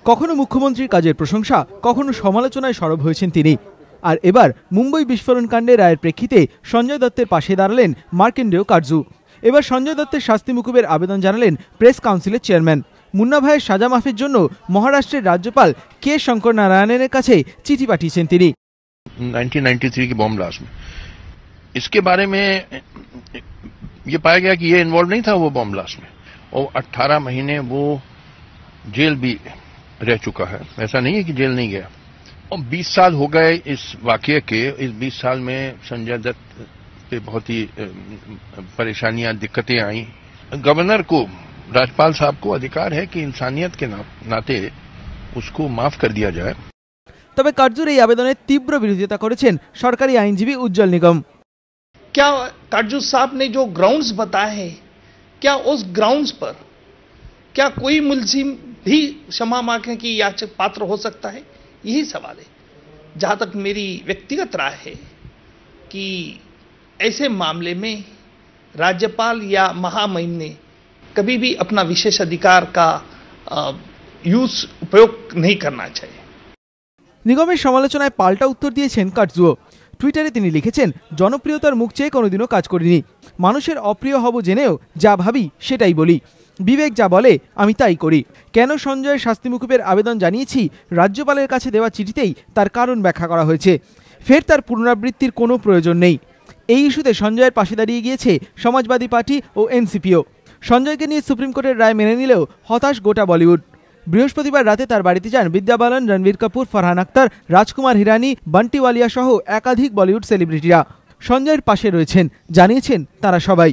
কখনো মুখ্যমন্ত্রীর কাজের প্রশংসা, কখনো সমালোচনায় সরব হয়েছেন তিনি। আর এবার মুম্বই বিস্ফোরণ কাণ্ডে রায়ের প্রেক্ষিতে সঞ্জয় দত্তের পাশে দাঁড়ালেন মার্কেন্ডেয় কারজু। এবার সঞ্জয় দত্তের শাস্তি মুকুবের আবেদন জানালেন প্রেস কাউন্সিলের চেয়ারম্যান। মুন্না ভাইয়ের সাজা মাফের জন্য মহারাষ্ট্রের রাজ্যপাল কে শঙ্कर नारायणन কাছে চিঠি পাঠিয়েছেন তিনি। 1993 की बॉम्ब ब्लास्ट में इसके बारे में ये पाया गया कि ये इन्वॉल्व नहीं था वो बॉम्ब ब्लास्ट में, और 18 महीने वो जेल भी रह चुका है। ऐसा नहीं है कि जेल नहीं गया। और 20 साल हो गए इस वाकये के। इस 20 साल में संजय दत्त पे बहुत ही परेशानियां, दिक्कतें आई। गवर्नर को, राज्यपाल साहब को अधिकार है कि इंसानियत के नाते उसको माफ कर दिया जाए। তবে কারজুর এই আবেদনের তীব্র বিরোধিতা করেছেন সরকারি আইনজীবী উজ্জ্বল নিগম। क्या काजू साहब ने जो ग्राउंड्स बताए हैं, क्या उस ग्राउंड्स पर क्या कोई मुलजिम भी क्षमा मांगने की याचक पात्र हो सकता है? यही सवाल है। जहां तक मेरी व्यक्तिगत राय है कि ऐसे मामले में राज्यपाल या महामहिम ने कभी भी अपना विशेष अधिकार का उपयोग नहीं करना चाहिए। নিগমের সমালোচনায় পাল্টা উত্তর দিয়েছেন কারজুও। টুইটারে তিনি লিখেছেন, জনপ্রিয়তার মুখ চেয়ে কোনোদিনও কাজ করিনি। মানুষের অপ্রিয় হব জেনেও যা ভাবি সেটাই বলি। বিবেক যা বলে আমি তাই করি। কেন সঞ্জয়ের শাস্তি মুকুবের আবেদন জানিয়েছি, রাজ্যপালের কাছে দেওয়া চিঠিতেই তার কারণ ব্যাখ্যা করা হয়েছে। ফের তার পুনরাবৃত্তির কোনো প্রয়োজন নেই। এই ইস্যুতে সঞ্জয়ের পাশে দাঁড়িয়ে গিয়েছে সমাজবাদী পার্টি ও এনসিপিও। সঞ্জয়কে নিয়ে সুপ্রিম কোর্টের রায় মেনে নিলেও হতাশ গোটা বলিউড। বৃহস্পতিবার রাতে তার বাড়িতে যান বিদ্যা বালান, রণবীর কাপুর, ফারহান আখতার, রাজকুমার হিরানি, বান্টিওয়ালিয়া সহ একাধিক বলিউড সেলিব্রিটিরা। সঞ্জয়ের পাশে রয়েছেন, জানিয়েছেন তারা সবাই।